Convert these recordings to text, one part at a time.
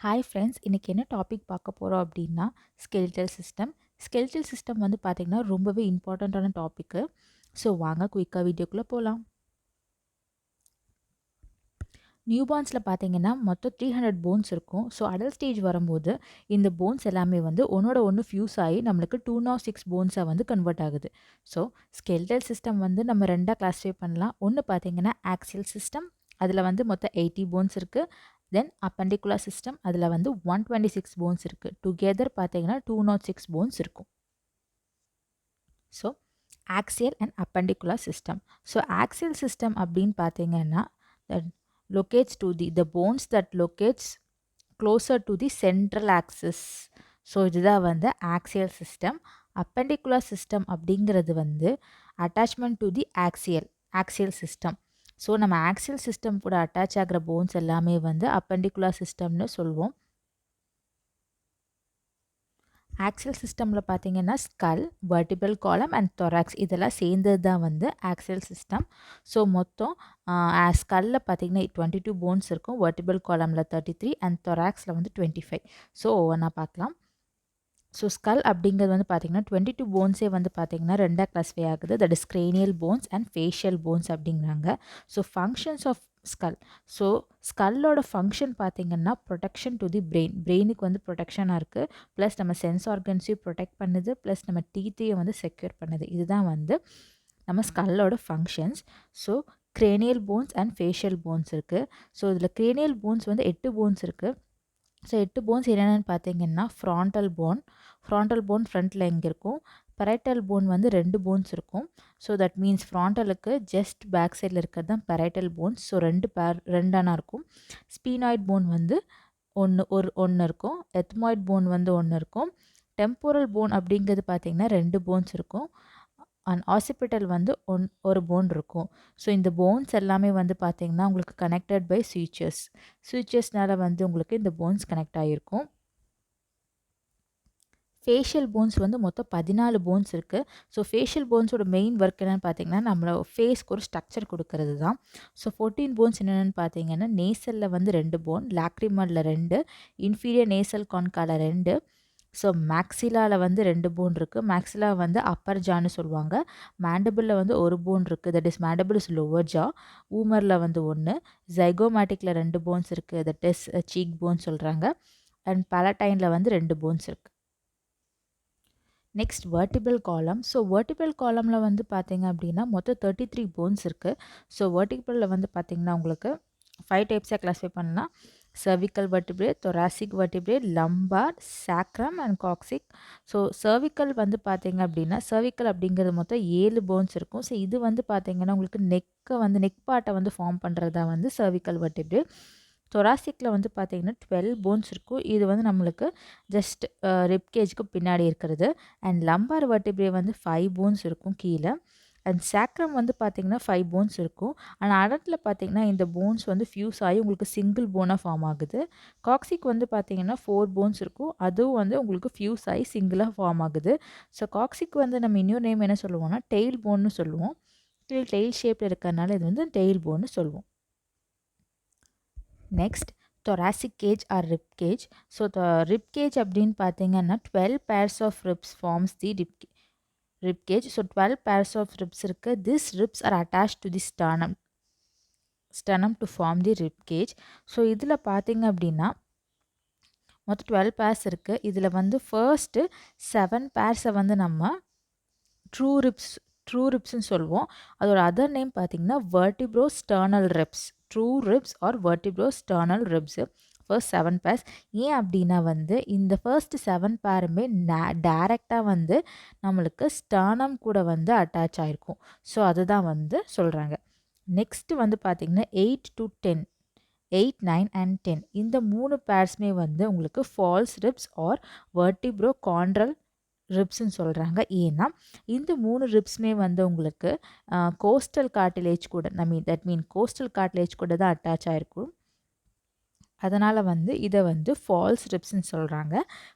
Hi friends, இன்றைக்கி என்ன topic பார்க்க போகிறோம் அப்படின்னா ஸ்கெலிட்டல் சிஸ்டம். ஸ்கெலிட்டல் சிஸ்டம் வந்து பார்த்திங்கன்னா ரொம்பவே இம்பார்ட்டண்ட்டான டாப்பிக்கு. ஸோ வாங்க குயிக்காக வீடியோக்குள்ளே போகலாம். நியூபார்ன்ஸில் பார்த்தீங்கன்னா மொத்தம் 300 போன்ஸ் இருக்கும். ஸோ அடல்ட் ஸ்டேஜ் வரும்போது இந்த போன்ஸ் எல்லாமே வந்து ஒன்னோட ஒன்று ஃபியூஸ் ஆகி நம்மளுக்கு 206 போன்ஸாக வந்து கன்வெர்ட் ஆகுது. ஸோ ஸ்கெலிட்டல் சிஸ்டம் வந்து நம்ம ரெண்டாக கிளாஸிஃபை பண்ணலாம். ஒன்று பார்த்தீங்கன்னா ஆக்சியல் சிஸ்டம், அதில் வந்து மொத்தம் 80 போன்ஸ் இருக்குது. தென் அப்பெண்டிகுலர் சிஸ்டம், அதில் வந்து 126 போன்ஸ் இருக்குது. டுகெதர் பார்த்தீங்கன்னா 206 போன்ஸ் இருக்கும். So axial and அப்பெண்டிகுலர் system. So axial system அப்படின்னு பார்த்தீங்கன்னா locates to the bones that locates closer to the central axis. So இதுதான் வந்து ஆக்சியல் சிஸ்டம். அப்பெண்டிகுலர் சிஸ்டம் அப்படிங்கிறது வந்து attachment to the axial system. So நம்ம ஆக்சியல் சிஸ்டம் கூட attach ஆகிற bones எல்லாமே வந்து அப்பெண்டிகுலர் சிஸ்டம்னு சொல்லுவோம். ஆக்சியல் சிஸ்டமில் பார்த்தீங்கன்னா ஸ்கல், வெர்டிபிள் காலம் அண்ட் தொராக்ஸ் இதெல்லாம் சேர்ந்தது தான் வந்து ஆக்சியல் சிஸ்டம். ஸோ மொத்தம் ஸ்கல்லில் பார்த்தீங்கன்னா 22 போன்ஸ் இருக்கும், வெர்டிபிள் காலமில் 33 அண்ட் தொராக்ஸில் வந்து 25. ஸோ ஒவ்வொன்றா பார்க்கலாம். ஸோ ஸ்கல் அப்படிங்கிறது வந்து பார்த்திங்கன்னா 22 போன்ஸே வந்து பார்த்திங்கன்னா ரெண்டாக கிளாஸிஃபை ஆகுது. That is cranial bones and facial bones அப்படிங்கிறாங்க. So functions of skull. So ஸ்கல்லோட ஃபங்க்ஷன் பார்த்திங்கன்னா ப்ரொடெக்ஷன் டு தி பிரெயினுக்கு வந்து ப்ரொடெக்ஷனாக இருக்குது. ப்ளஸ் நம்ம சென்ஸ் ஆர்கன்ஸையும் ப்ரொடெக்ட் பண்ணுது, ப்ளஸ் நம்ம டீத்தையும் வந்து செக்யூர் பண்ணுது. இதுதான் வந்து நம்ம ஸ்கல்லோட functions. So cranial bones and facial bones இருக்குது. ஸோ இதில் கிரேனியல் போன்ஸ் வந்து 8 போன்ஸ் இருக்குது. ஸோ 8 போன்ஸ் என்னென்னு பார்த்தீங்கன்னா ஃப்ராண்டல் போன் ஃப்ரண்ட்டில் எங்கே இருக்கும், பெரைட்டல் போன் வந்து 2 போன்ஸ் இருக்கும். ஸோ தட் மீன்ஸ் ஃப்ராண்டலுக்கு ஜஸ்ட் பேக் சைடில் இருக்கிறது தான் பெரைட்டல் போன்ஸ். ஸோ 2 இருக்கும். ஸ்பீனாய்ட் போன் வந்து ஒன்று இருக்கும். எத்மாய்ட் போன் வந்து 1 இருக்கும். டெம்போரல் போன் அப்படிங்கிறது பார்த்தீங்கன்னா 2 போன்ஸ் இருக்கும். அண்ட் ஆசிபிட்டல் வந்து ஒரு போன் இருக்கும். ஸோ இந்த போன்ஸ் எல்லாமே வந்து பார்த்திங்கன்னா உங்களுக்கு கனெக்டட் பை சூச்சர்ஸ்னால வந்து உங்களுக்கு இந்த போன்ஸ் கனெக்ட் ஆகிருக்கும். ஃபேஷியல் போன்ஸ் வந்து மொத்தம் 14 போன்ஸ் இருக்குது. ஸோ ஃபேஷியல் போன்ஸோட மெயின் ஒர்க் என்னென்னு பார்த்தீங்கன்னா நம்மளோட ஃபேஸ்க்கு ஒரு ஸ்ட்ரக்சர் கொடுக்கறது தான். ஸோ 14 போன்ஸ் என்னென்னு பார்த்தீங்கன்னா நேசலில் வந்து 2 போன், லாக்ரிமலில் 2, இன்ஃபீரியர் நேசல் கான்கால 2. ஸோ மேக்ஸிலாவில் வந்து 2 போன் இருக்குது. மேக்ஸிலா வந்து அப்பர் ஜான்னு சொல்லுவாங்க. மேண்டபிளில் வந்து ஒரு போன் இருக்குது, that is mandible is lower jaw. ஊமரில் வந்து 1. ஜைகோமேட்டிக்கில் 2 போன்ஸ் இருக்குது, தட் இஸ் சீக் போன் சொல்கிறாங்க. அண்ட் பேலட்டைனில் வந்து 2 போன்ஸ் இருக்குது. Next vertebral column. So vertebral காலமில் வந்து பார்த்திங்க அப்படின்னா மொத்தம் 33 போன்ஸ் இருக்குது. ஸோ வெர்டிபிளில் வந்து பார்த்திங்கன்னா உங்களுக்கு 5 டைப்ஸாக கிளாஸிஃபை பண்ணலாம். cervical vertebrae, thoracic vertebrae, lumbar, sacrum and coccyx. So cervical வந்து பார்த்தீங்க அப்படின்னா cervical அப்படிங்கிறது மொத்தம் 7 போன்ஸ் இருக்கும். ஸோ இது வந்து பார்த்தீங்கன்னா உங்களுக்கு நெக் பார்ட்டை வந்து ஃபார்ம் பண்ணுறது தான் வந்து cervical vertebrae. தொராசிக்கில் வந்து பார்த்தீங்கன்னா 12 போன்ஸ் இருக்கும். இது வந்து நம்மளுக்கு ஜஸ்ட் ரிப்கேஜுக்கு பின்னாடி இருக்கிறது. அண்ட் லம்பார் வெர்டிப்ரே வந்து 5 போன்ஸ் இருக்கும் கீழே. அண்ட் சாக்ரம் வந்து பார்த்திங்கன்னா 5 போன்ஸ் இருக்கும். அண்ட் அடல்ட்டில் பார்த்திங்கன்னா இந்த போன்ஸ் வந்து ஃபியூஸ் ஆகி உங்களுக்கு சிங்கிள் போனாக ஃபார்ம் ஆகுது. காக்சிக் வந்து பார்த்திங்கன்னா 4 போன்ஸ் இருக்கும். அதுவும் வந்து உங்களுக்கு ஃபியூஸ் ஆகி சிங்கிளாக ஃபார்ம் ஆகுது. ஸோ காக்சிக் வந்து நம்ம இன்னொரு நேம் என்ன சொல்லுவோம்னா டெயில் போன்னு சொல்லுவோம். டெயில் ஷேப்பில் இருக்கிறதுனால இது வந்து டெயில் போன்னு சொல்லுவோம். Next thoracic cage or rib cage. So rib cage அப்படின்னு பார்த்தீங்கன்னா 12 pairs of ribs forms the rib cage. So 12 pairs of ribs இருக்குது. These ribs are attached to the sternum to form the rib cage. So இதில் பார்த்தீங்க அப்படின்னா மொத்தம் 12 pairs இருக்குது. இதில் வந்து ஃபர்ஸ்ட்டு 7 pairs-ஐ வந்து நம்ம ட்ரூ ரிப்ஸ்ன்னு சொல்லுவோம். அதோட அதர் நேம் பார்த்தீங்கன்னா vertebrosternal ribs. True ribs are vertebrosternal ribs. First 7 pairs. ஏன் அப்படின்னா வந்து இந்த ஃபர்ஸ்ட் 7 பேருமே டைரெக்டாக வந்து நம்மளுக்கு ஸ்டர்னம் கூட வந்து அட்டாச் ஆகிருக்கும். ஸோ அதுதான் வந்து சொல்கிறாங்க. நெக்ஸ்ட்டு வந்து பார்த்திங்கன்னா 8 to 10, 8, 9 and 10 இந்த 3 பேர்ஸுமே வந்து உங்களுக்கு ஃபால்ஸ் ரிப்ஸ் ஆர் vertebrochondral ரிப்ஸ்ன்னு சொல்கிறாங்க. ஏன்னா இந்த 3 ரிப்ஸுமே வந்து உங்களுக்கு கோஸ்டல் கார்டிலேஜ் கூட கோஸ்டல் கார்டிலேஜ் கூட தான் அட்டாச் ஆகிருக்கும். அதனால் வந்து இதை வந்து ஃபால்ஸ் ரிப்ஸ்ன்னு சொல்கிறாங்க.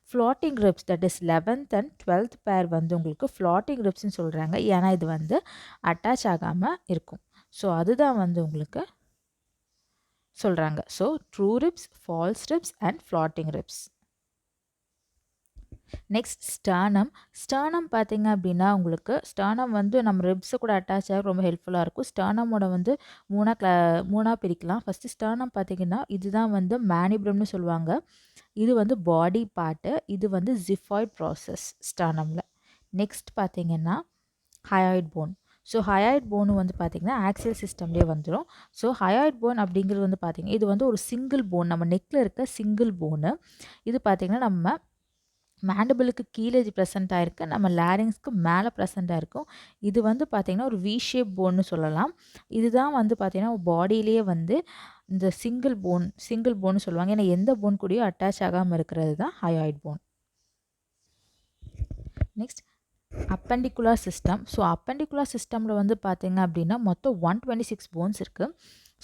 Flirting ribs that is 11th and 12th பேர் வந்து உங்களுக்கு ஃப்ளாட்டிங் ரிப்ஸ்ன்னு சொல்கிறாங்க. ஏன்னா இது வந்து அட்டாச் ஆகாமல் இருக்கும். ஸோ அதுதான் வந்து உங்களுக்கு சொல்கிறாங்க. So true ribs, false ribs and floating ribs. Next sternum. Sternum பார்த்தீங்க அப்படின்னா உங்களுக்கு ஸ்டர்னம் வந்து நம்ம ரிப்ஸை கூட அட்டாச் ஆக ரொம்ப ஹெல்ப்ஃபுல்லாக இருக்கும். ஸ்டர்னமோட வந்து மூணாக பிரிக்கலாம். ஃபஸ்ட்டு ஸ்டர்னம் பார்த்தீங்கன்னா இதுதான் வந்து மேனிப்ரம்னு சொல்லுவாங்க. இது வந்து பாடி பார்ட்டு. இது வந்து ஜிஃபாய்ட் ப்ராசஸ் ஸ்டர்னமில். நெக்ஸ்ட் பார்த்தீங்கன்னா ஹயாய்ட் போன். ஸோ ஹயாய்ட் போனு வந்து பார்த்திங்கன்னா ஆக்சியல் சிஸ்டம்லேயே வந்துடும். ஸோ ஹயாய்ட் போன் அப்படிங்கிறது வந்து பார்த்திங்கன்னா இது வந்து ஒரு சிங்கிள் போன், நம்ம நெக்கில் இருக்க சிங்கிள் போனு. இது பார்த்திங்கன்னா நம்ம மேண்டபிளுக்கு கீழே ப்ரெசென்ட் ஆகிருக்கு, நம்ம லேரிங்ஸ்க்கு மேலே ப்ரெசென்ட் ஆகிருக்கும். இது வந்து பார்த்திங்கன்னா ஒரு வி ஷேப் போன்னு சொல்லலாம். இதுதான் வந்து பார்த்திங்கன்னா பாடியிலேயே வந்து இந்த சிங்கிள் போன்னு சொல்லுவாங்க. ஏன்னா எந்த போன் கூடயும் அட்டாச் ஆகாமல் இருக்கிறது தான் hyoid phone. Next அப்பெண்டிகுலர் system. So அப்பெண்டிகுலர் சிஸ்டமில் வந்து பார்த்தீங்க அப்படின்னா மொத்தம் 126 போன்ஸ் இருக்குது.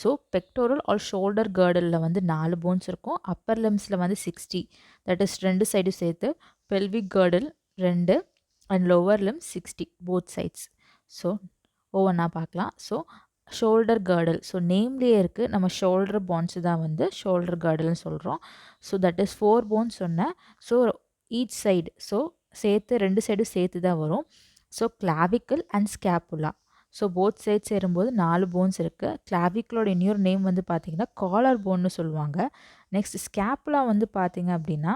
ஸோ பெக்டோரல் ஆர் ஷோல்டர் கேர்டலில் வந்து 4 போன்ஸ் இருக்கும். அப்பர் லிம்ஸில் வந்து 60, தட் இஸ் 2 சைடும் சேர்த்து. Pelvic girdle 2 and lower limb 60 both sides. So ஒவ்வொன்றா பார்க்கலாம். ஸோ ஷோல்டர் கேர்டல், ஸோ நேம்லேயே இருக்குது, நம்ம ஷோல்டர் போன்ஸ் தான் வந்து ஷோல்டர் கேர்டல்னு சொல்கிறோம். ஸோ தட் இஸ் 4 போன்ஸ் சொன்னேன். ஸோ ஈச் சைடு, ஸோ சேர்த்து 2 சைடும் சேர்த்து தான் வரும். So clavicle and scapula, so both side சேரும்போது 4 போன்ஸ் இருக்குது. கிளாவிக்கலோட இன்னொரு நேம் வந்து பார்த்திங்கன்னா காலர் போன்னு சொல்லுவாங்க. நெக்ஸ்ட் ஸ்கேப்புலா வந்து பார்த்திங்க அப்படின்னா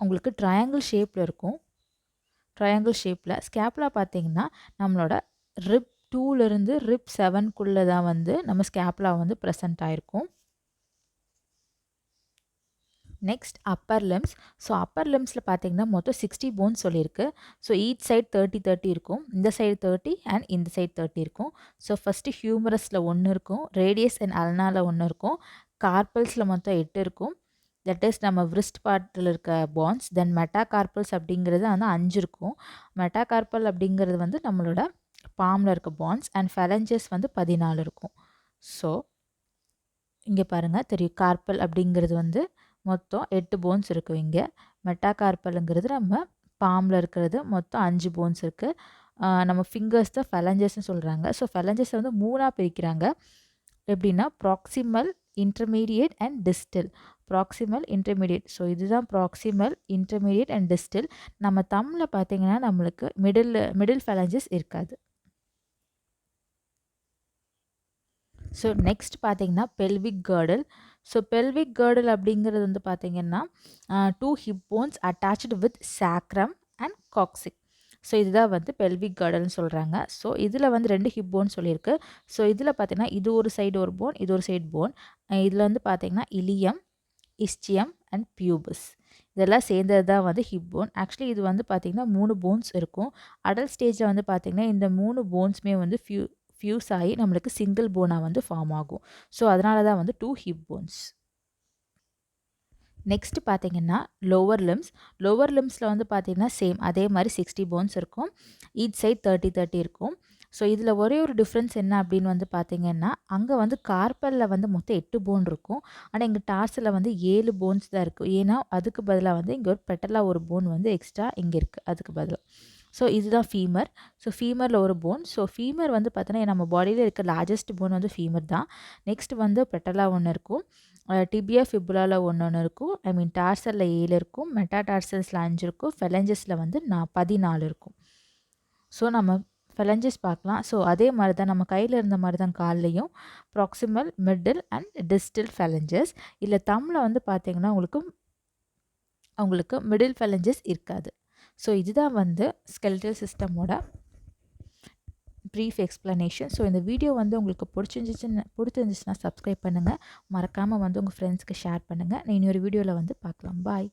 உங்களுக்கு ட்ரையாங்கிள் ஷேப்பில் இருக்கும். ட்ரையாங்கிள் ஷேப்பில் ஸ்கேப்புலா பார்த்திங்கன்னா நம்மளோட ரிப் 2லேருந்து ரிப் 7க்குள்ளே தான் வந்து நம்ம ஸ்கேப்புலா வந்து ப்ரெசென்ட் ஆகிருக்கும். Next upper limbs. So upper லிம்ஸில் பார்த்தீங்கன்னா மொத்தம் 60 போன்ஸ் சொல்லியிருக்கு. ஸோ ஈச் சைட் 30 இருக்கும். இந்த சைடு 30 அண்ட் இந்த சைடு 30 இருக்கும். ஸோ ஃபஸ்ட்டு ஹியூமரஸில் 1 இருக்கும், ரேடியஸ் அண்ட் அல்னாவில் 1 இருக்கும், கார்பல்ஸில் மொத்தம் 8 இருக்கும். தட் இஸ் நம்ம விரிஸ்ட் பார்ட்டில் இருக்க பான்ஸ். தென் மெட்டாகார்பல்ஸ் அப்படிங்கிறது வந்து 5 இருக்கும். மெட்டாகார்பல் அப்படிங்கிறது வந்து நம்மளோட பாமில் இருக்க பான்ஸ். அண்ட் ஃபெலஞ்சஸ் வந்து 14 இருக்கும். ஸோ இங்கே பாருங்கள் தெரியும், கார்பல் அப்படிங்கிறது வந்து மொத்தம் 8 போன்ஸ் இருக்குது. இங்கே மெட்டாகார்பலுங்கிறது நம்ம பாமில் இருக்கிறது மொத்தம் 5 போன்ஸ் இருக்குது. நம்ம ஃபிங்கர்ஸ் தான் ஃபெலஞ்சஸ்ன்னு சொல்கிறாங்க. ஸோ ஃபெலஞ்சஸை வந்து 3ஆக பிரிக்கிறாங்க. எப்படின்னா proximal, intermediate and distal. Proximal, intermediate. So இதுதான் ப்ராக்சிமல், இன்டர்மீடியேட் அண்ட் டிஸ்டல். நம்ம தம்மில் பார்த்தீங்கன்னா நம்மளுக்கு மிடில் ஃபெலஞ்சஸ் இருக்காது. ஸோ நெக்ஸ்ட் பார்த்தீங்கன்னா pelvic girdle. So pelvic girdle அப்படிங்கிறது வந்து பார்த்தீங்கன்னா 2 hip bones attached with sacrum and coccyx. So இதுதான் வந்து பெல்விக் கேர்டல்னு சொல்கிறாங்க. ஸோ இதில் வந்து 2 ஹிப் போன் சொல்லியிருக்கு. ஸோ இதில் பார்த்தீங்கன்னா இது ஒரு சைடு ஒரு போன், இது ஒரு சைடு போன். இதில் வந்து பார்த்தீங்கன்னா இலியம், இஸ்சியம் அண்ட் பியூபஸ் இதெல்லாம் சேர்ந்தது தான் வந்து ஹிப் போன். ஆக்சுவலி இது வந்து பார்த்திங்கன்னா 3 போன்ஸ் இருக்கும். அடல்ட் ஸ்டேஜில் வந்து பார்த்திங்கன்னா இந்த 3 போன்ஸுமே வந்து ஃபியூஸ் ஆகி நம்மளுக்கு சிங்கிள் போனாக வந்து ஃபார்ம் ஆகும். ஸோ அதனால தான் வந்து 2 ஹிப் போன்ஸ். நெக்ஸ்ட் பார்த்தீங்கன்னா லோவர் லிம்ஸ். லோவர் லிம்ஸில் வந்து பார்த்தீங்கன்னா சேம் அதே மாதிரி 60 போன்ஸ் இருக்கும். ஈச் சைட் 30 இருக்கும். ஸோ இதில் ஒரே ஒரு டிஃப்ரென்ஸ் என்ன அப்படின்னு வந்து பார்த்தீங்கன்னா அங்கே வந்து கார்பலில் வந்து மொத்தம் 8 போன் இருக்கும். ஆனால் இங்கே டார்ஸில் வந்து 7 போன்ஸ் தான் இருக்கும். ஏன்னா அதுக்கு பதிலாக வந்து இங்கே ஒரு பெட்டலாக ஒரு போன் வந்து எக்ஸ்ட்ரா இங்கே இருக்குது அதுக்கு பதிலாக. ஸோ இதுதான் ஃபீமர். ஸோ ஃபீமரில் ஒரு போன். ஸோ ஃபீமர் வந்து பார்த்தோன்னா நம்ம பாடியில் இருக்க லார்ஜஸ்ட் போன் வந்து ஃபீமர் தான். நெக்ஸ்ட் வந்து பெட்டலா ஒன்று இருக்கும், டிபியா ஃபிபுலாவில் ஒன்று இருக்கும், ஐ மீன் டார்சலில் 7 இருக்கும், மெட்டாடார்சல்ஸில் 5 இருக்கும், ஃபெலஞ்சஸில் வந்து 14 இருக்கும். ஸோ நம்ம ஃபெலஞ்சஸ் பார்க்கலாம். ஸோ அதே மாதிரி தான் நம்ம கையில் இருந்த மாதிரி தான் கால்லையும் ப்ராக்சிமல், மிடில் அண்ட் டிஸ்டல் ஃபெலஞ்சஸ். இல்லை தம்மில் வந்து பார்த்தீங்கன்னா உங்களுக்கு மிடில் ஃபெலஞ்சஸ் இருக்காது. ஸோ இதுதான் வந்து ஸ்கெலட்டல் சிஸ்டமோட ப்ரீஃப் எக்ஸ்ப்ளனேஷன். ஸோ இந்த வீடியோ வந்து உங்களுக்கு பிடிச்சிருந்துச்சுன்னா சப்ஸ்கிரைப் பண்ணுங்கள். மறக்காமல் வந்து உங்கள் ஃப்ரெண்ட்ஸ்க்கு ஷேர் பண்ணுங்கள். நான் இன்னொரு வீடியோவில் வந்து பார்க்கலாம். பாய்.